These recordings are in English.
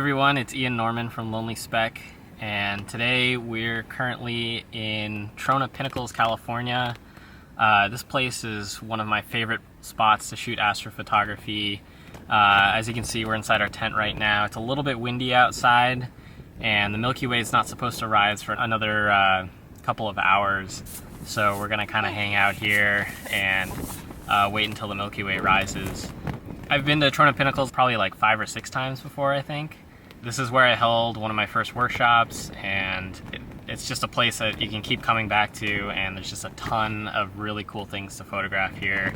everyone, it's Ian Norman from Lonely Speck, and today we're currently in Trona Pinnacles, California. This place is one of my favorite spots to shoot astrophotography. As you can see, we're inside our tent right now. It's a little bit windy outside, and the Milky Way is not supposed to rise for another couple of hours. So we're gonna kind of hang out here and wait until the Milky Way rises. I've been to Trona Pinnacles probably like 5 or 6 times before, I think. This is where I held one of my first workshops, and it's just a place that you can keep coming back to, and there's just a ton of really cool things to photograph here.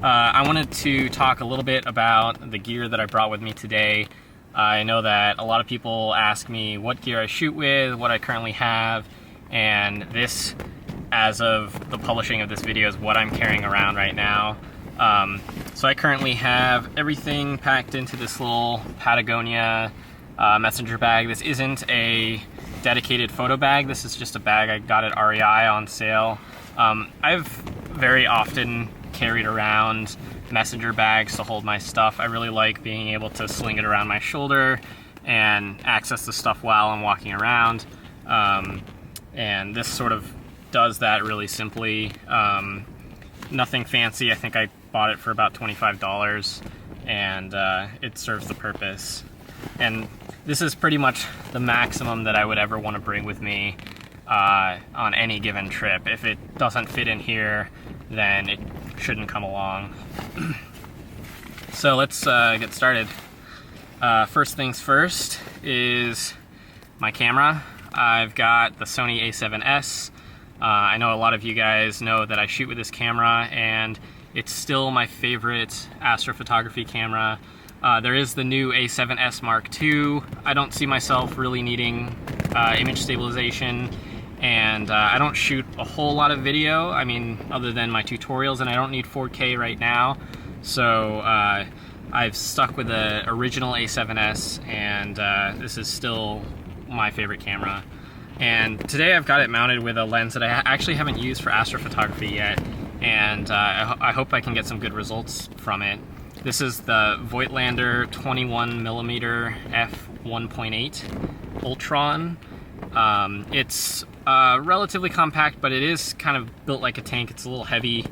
I wanted to talk a little bit about the gear that I brought with me today. I know that a lot of people ask me what gear I shoot with, what I currently have, and this, as of the publishing of this video, is what I'm carrying around right now. So I currently have everything packed into this little Patagonia Messenger Bag. This isn't a dedicated photo bag. This is just a bag I got at REI on sale. I've very often carried around messenger bags to hold my stuff. I really like being able to sling it around my shoulder and access the stuff while I'm walking around. And this sort of does that really simply. Nothing fancy. I think I bought it for about $25, and it serves the purpose. And this is pretty much the maximum that I would ever want to bring with me on any given trip. If it doesn't fit in here, then it shouldn't come along. So let's get started. First things first is my camera. I've got the Sony a7S. I know a lot of you guys know that I shoot with this camera, and it's still my favorite astrophotography camera. There is the new A7S Mark II. I don't see myself really needing image stabilization, and I don't shoot a whole lot of video, I mean, other than my tutorials, and I don't need 4K right now. So I've stuck with the original A7S, and this is still my favorite camera. And today I've got it mounted with a lens that I actually haven't used for astrophotography yet, and I hope I can get some good results from it. This is the Voigtlander 21mm f1.8 Ultron. It's relatively compact, but it is kind of built like a tank. It's a little heavy,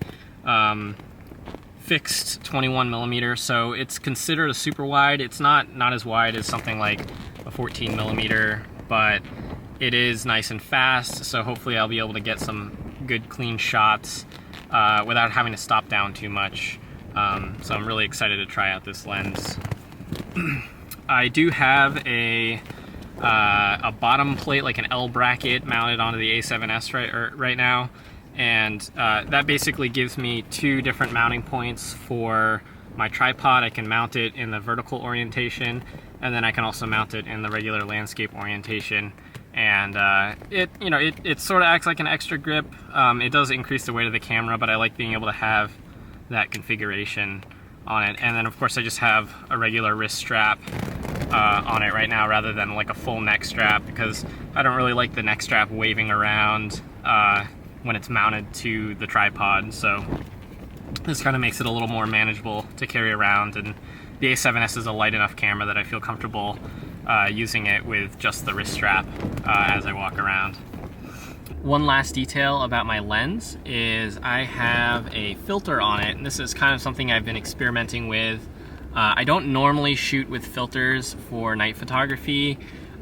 fixed 21mm, so it's considered a super wide. It's not as wide as something like a 14mm, but it is nice and fast, so hopefully I'll be able to get some good clean shots without having to stop down too much. So I'm really excited to try out this lens. I do have a bottom plate, like an L bracket, mounted onto the A7S right now, and that basically gives me 2 different mounting points for my tripod. I can mount it in the vertical orientation, and then I can also mount it in the regular landscape orientation. And it sort of acts like an extra grip. It does increase the weight of the camera, but I like being able to have that configuration on it. And then of course I just have a regular wrist strap on it right now, rather than like a full neck strap, because I don't really like the neck strap waving around when it's mounted to the tripod. So this kind of makes it a little more manageable to carry around, and the A7S is a light enough camera that I feel comfortable using it with just the wrist strap as I walk around. One last detail about my lens is I have a filter on it, and this is kind of something I've been experimenting with. I don't normally shoot with filters for night photography.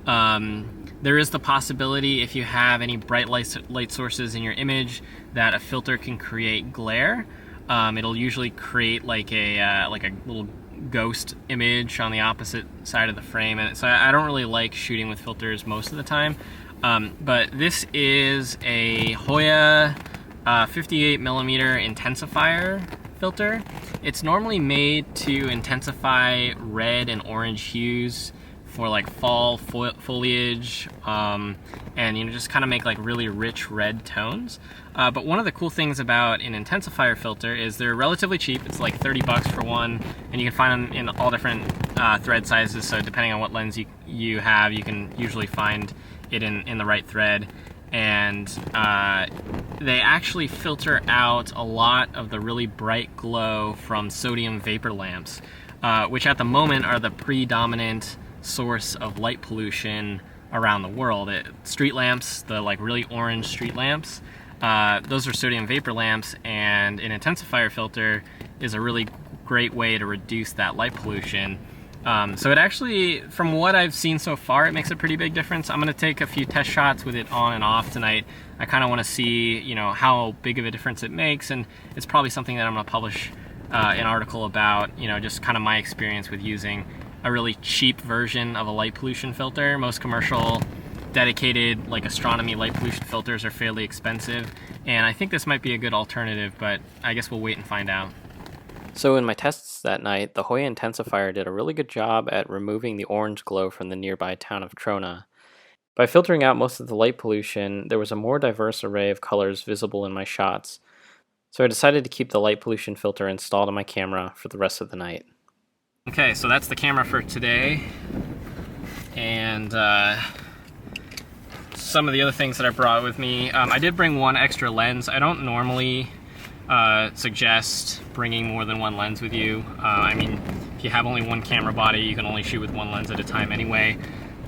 There is the possibility, if you have any bright light sources in your image, that a filter can create glare. It'll usually create like a little ghost image on the opposite side of the frame, and so I don't really like shooting with filters most of the time. But this is a Hoya 58mm Intensifier filter. It's normally made to intensify red and orange hues for like fall foliage, and just kind of make like really rich red tones. But one of the cool things about an intensifier filter is they're relatively cheap. It's like 30 bucks for one, and you can find them in all different thread sizes. So depending on what lens you have, you can usually find it in the right thread. And they actually filter out a lot of the really bright glow from sodium vapor lamps, which at the moment are the predominant source of light pollution around the world. Street lamps, the like really orange street lamps, those are sodium vapor lamps, and an intensifier filter is a really great way to reduce that light pollution. So it actually, from what I've seen so far, it makes a pretty big difference. I'm going to take a few test shots with it on and off tonight. I kind of want to see, you know, how big of a difference it makes, and it's probably something that I'm going to publish an article about, you know, just kind of my experience with using a really cheap version of a light pollution filter. Most commercial dedicated like astronomy light pollution filters are fairly expensive, and I think this might be a good alternative, but I guess we'll wait and find out. So in my tests that night, the Hoya Intensifier did a really good job at removing the orange glow from the nearby town of Trona. By filtering out most of the light pollution, there was a more diverse array of colors visible in my shots, so I decided to keep the light pollution filter installed on my camera for the rest of the night. Okay, so that's the camera for today, and some of the other things that I brought with me. I did bring one extra lens. I don't normally suggest bringing more than one lens with you. I mean, if you have only one camera body, you can only shoot with one lens at a time anyway.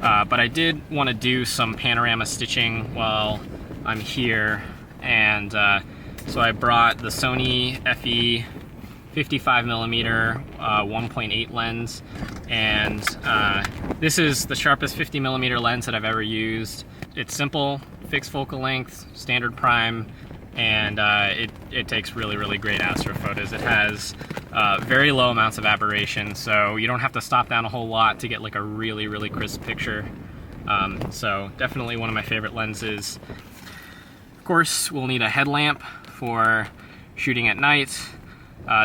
But I did want to do some panorama stitching while I'm here, and so I brought the Sony FE 55mm 1.8 lens, and this is the sharpest 50mm lens that I've ever used. It's simple, fixed focal length, standard prime, and it takes really great astrophotos. It has very low amounts of aberration, so you don't have to stop down a whole lot to get like a really crisp picture. So definitely one of my favorite lenses. Of course, we'll need a headlamp for shooting at night.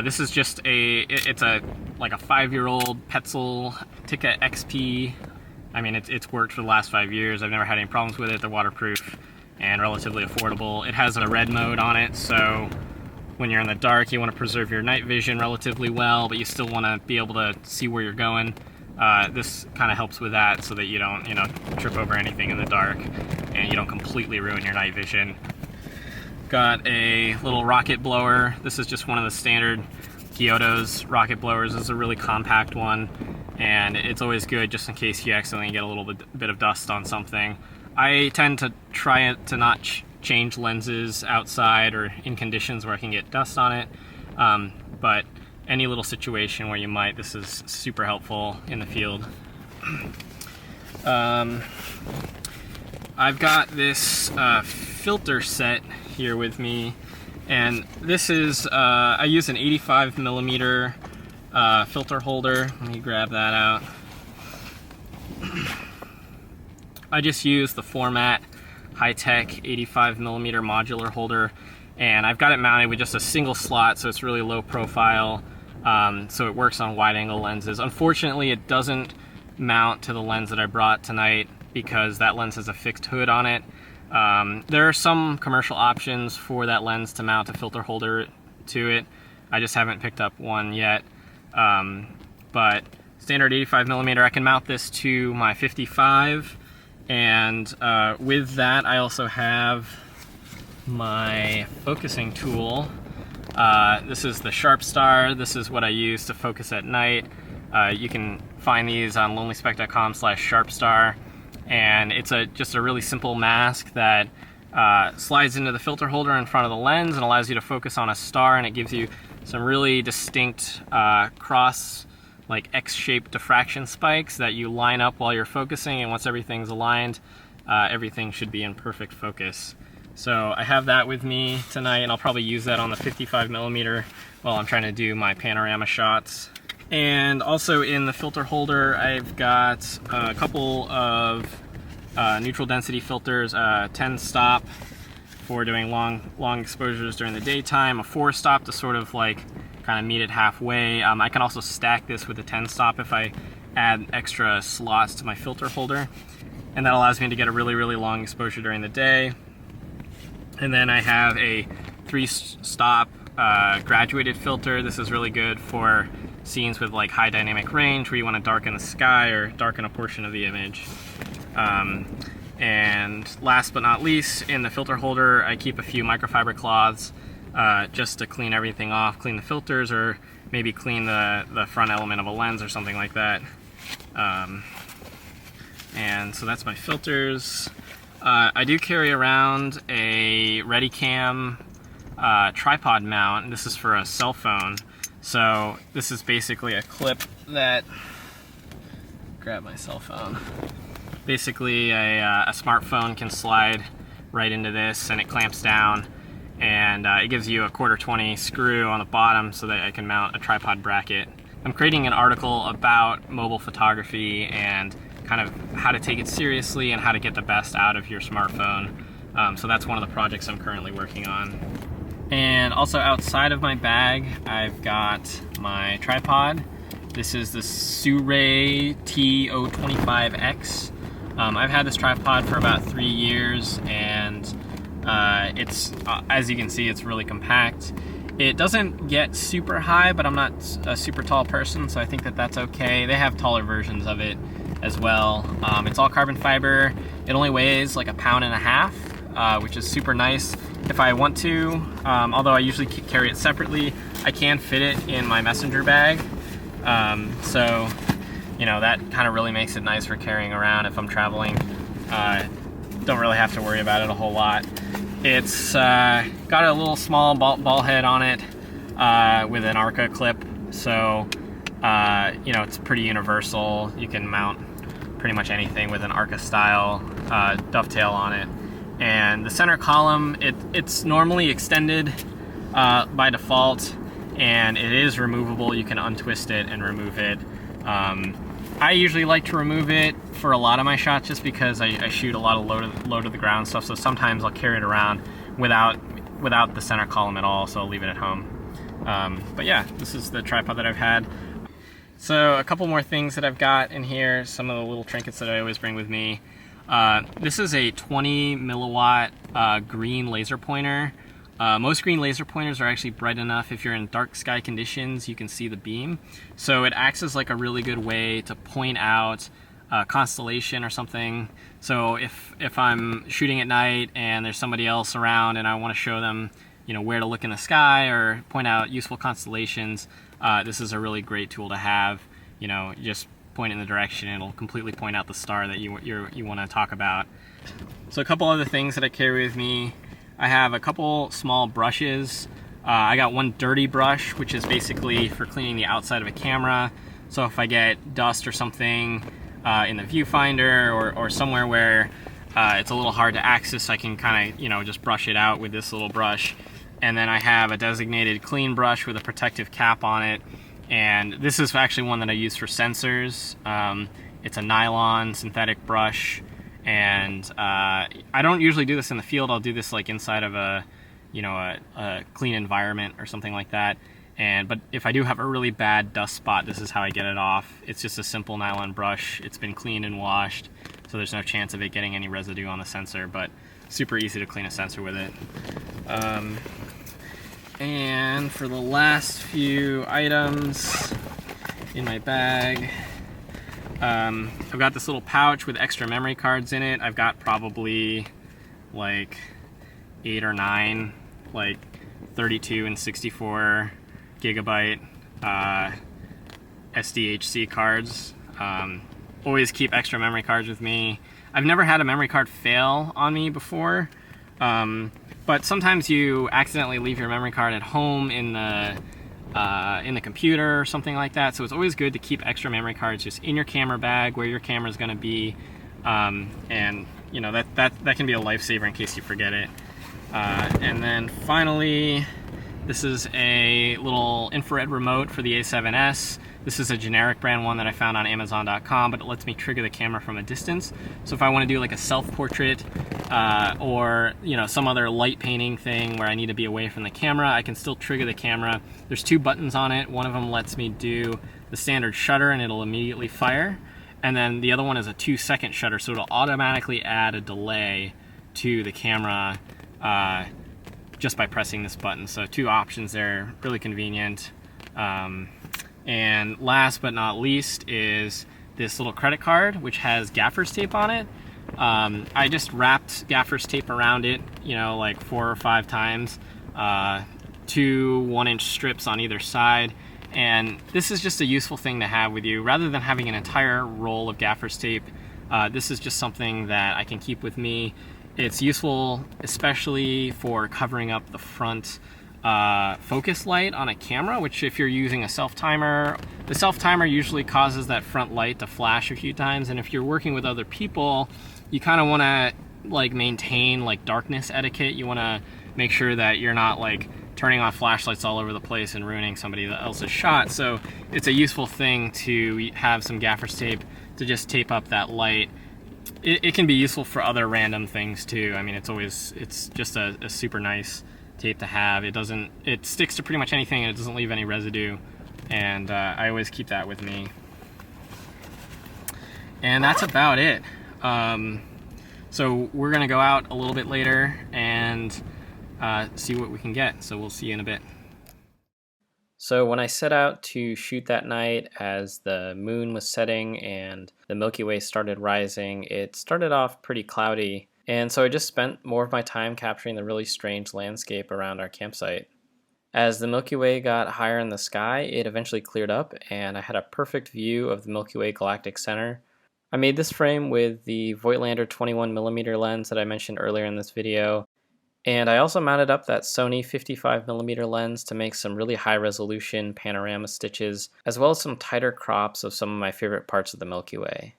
This is just it's like a 5-year-old Petzl Tikka Xp. I mean, it's worked for the last 5 years. I've never had any problems with it. They're waterproof and relatively affordable. It has a red mode on it, so when you're in the dark, you want to preserve your night vision relatively well, but you still want to be able to see where you're going. This kind of helps with that, so that you don't, you know, trip over anything in the dark and you don't completely ruin your night vision. Got a little rocket blower. This is just one of the standard Kyoto's rocket blowers. This is a really compact one, and it's always good just in case you accidentally get a little bit of dust on something. I tend to try to not change lenses outside or in conditions where I can get dust on it, but any little situation where you might, this is super helpful in the field. I've got this filter set here with me, and this is, I use an 85mm filter holder. Let me grab that out. I just use the Format high-tech 85mm modular holder, and I've got it mounted with just a single slot, so it's really low profile, so it works on wide-angle lenses. Unfortunately, it doesn't mount to the lens that I brought tonight because that lens has a fixed hood on it. There are some commercial options for that lens to mount a filter holder to it. I just haven't picked up one yet, but standard 85mm, I can mount this to my 55. And with that, I also have my focusing tool. This is the Sharp Star. This is what I use to focus at night. You can find these on lonelyspeck.com/sharpstar, and it's just a really simple mask that slides into the filter holder in front of the lens and allows you to focus on a star, and it gives you some really distinct cross, like X-shaped diffraction spikes that you line up while you're focusing, and once everything's aligned, everything should be in perfect focus. So I have that with me tonight, and I'll probably use that on the 55mm while I'm trying to do my panorama shots. And also in the filter holder, I've got a couple of neutral density filters, 10 stop for doing long exposures during the daytime, a 4 stop to sort of like kind of meet it halfway. I can also stack this with a 10 stop if I add extra slots to my filter holder, and that allows me to get a really long exposure during the day. And then I have a 3 stop graduated filter. This is really good for scenes with like high dynamic range where you want to darken the sky or darken a portion of the image. And last but not least, in the filter holder, I keep a few microfiber cloths just to clean everything off, clean the filters, or maybe clean the front element of a lens or something like that. And so that's my filters. I do carry around a Readycam tripod mount, and this is for a cell phone. So this is basically a clip that, grab my cell phone. Basically a smartphone can slide right into this, and it clamps down, and it gives you a 1/4-20 screw on the bottom so that I can mount a tripod bracket. I'm creating an article about mobile photography and kind of how to take it seriously and how to get the best out of your smartphone. So that's one of the projects I'm currently working on. And also outside of my bag, I've got my tripod. This is the Sure T025X. I've had this tripod for about 3 years, and it's, as you can see, it's really compact. It doesn't get super high, but I'm not a super tall person, so I think that that's okay. They have taller versions of it as well. It's all carbon fiber. It only weighs like 1.5 pounds, which is super nice. If I want to, although I usually carry it separately, I can fit it in my messenger bag. So, you know, that kind of really makes it nice for carrying around if I'm traveling. Don't really have to worry about it a whole lot. It's got a little small ball head on it with an Arca clip, so you know, it's pretty universal. You can mount pretty much anything with an Arca style dovetail on it. And the center column, it's normally extended by default, and it is removable. You can untwist it and remove it. I usually like to remove it for a lot of my shots just because I shoot a lot of low to the ground stuff, so sometimes I'll carry it around without the center column at all, so I'll leave it at home. But yeah, this is the tripod that I've had. So a couple more things that I've got in here, some of the little trinkets that I always bring with me. This is a 20 milliwatt green laser pointer. Most green laser pointers are actually bright enough, if you're in dark sky conditions, you can see the beam. So it acts as like a really good way to point out a constellation or something. So if I'm shooting at night and there's somebody else around and I want to show them, you know, where to look in the sky or point out useful constellations, this is a really great tool to have. You know, you just point in the direction and it'll completely point out the star that you want to talk about. So a couple other things that I carry with me. I have a couple small brushes. I got one dirty brush, which is basically for cleaning the outside of a camera. So if I get dust or something in the viewfinder or somewhere where it's a little hard to access, I can kind of, you know, just brush it out with this little brush. And then I have a designated clean brush with a protective cap on it. And this is actually one that I use for sensors. It's a nylon synthetic brush. And I don't usually do this in the field. I'll do this like inside of a clean environment or something like that. But if I do have a really bad dust spot, this is how I get it off. It's just a simple nylon brush. It's been cleaned and washed, so there's no chance of it getting any residue on the sensor, but super easy to clean a sensor with it. And for the last few items in my bag, I've got this little pouch with extra memory cards in it. I've got probably like 8 or 9, like 32 and 64 gigabyte SDHC cards. Always keep extra memory cards with me. I've never had a memory card fail on me before, but sometimes you accidentally leave your memory card at home in the computer or something like that. So it's always good to keep extra memory cards just in your camera bag where your camera is going to be, and you know that can be a lifesaver in case you forget it. And then finally, this is a little infrared remote for the A7S. This is a generic brand one that I found on Amazon.com, but it lets me trigger the camera from a distance. So if I want to do like a self-portrait or some other light painting thing where I need to be away from the camera, I can still trigger the camera. There's 2 buttons on it. One of them lets me do the standard shutter and it'll immediately fire. And then the other one is a 2-second shutter, so it'll automatically add a delay to the camera just by pressing this button. So 2 options there, really convenient. And last but not least is this little credit card, which has gaffer's tape on it. I just wrapped gaffer's tape around it, like 4 or 5 times, 2 1-inch strips on either side. And this is just a useful thing to have with you. Rather than having an entire roll of gaffer's tape This is just something that I can keep with me. It's useful especially for covering up the front focus light on a camera, which if you're using a self-timer, the self-timer usually causes that front light to flash a few times, and if you're working with other people, you kind of want to like maintain like darkness etiquette. You want to make sure that you're not like turning on flashlights all over the place and ruining somebody else's shot. So it's a useful thing to have some gaffer's tape to just tape up that light. It can be useful for other random things too. I mean, it's just a super nice tape to have. It sticks to pretty much anything and it doesn't leave any residue, and I always keep that with me. And that's about it. So we're gonna go out a little bit later and see what we can get. So we'll see you in a bit. So when I set out to shoot that night, as the moon was setting and the Milky Way started rising, it started off pretty cloudy. And so I just spent more of my time capturing the really strange landscape around our campsite. As the Milky Way got higher in the sky, it eventually cleared up and I had a perfect view of the Milky Way galactic center. I made this frame with the Voigtlander 21mm lens that I mentioned earlier in this video, and I also mounted up that Sony 55mm lens to make some really high resolution panorama stitches, as well as some tighter crops of some of my favorite parts of the Milky Way.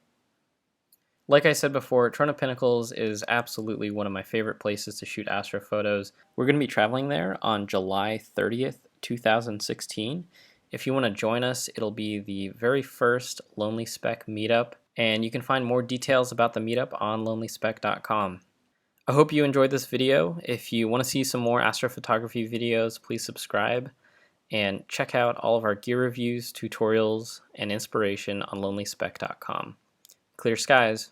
Like I said before, Trona Pinnacles is absolutely one of my favorite places to shoot astrophotos. We're going to be traveling there on July 30th, 2016. If you want to join us, it'll be the very first Lonely Speck Meetup, and you can find more details about the meetup on lonelyspeck.com. I hope you enjoyed this video. If you want to see some more astrophotography videos, please subscribe and check out all of our gear reviews, tutorials, and inspiration on lonelyspeck.com. Clear skies!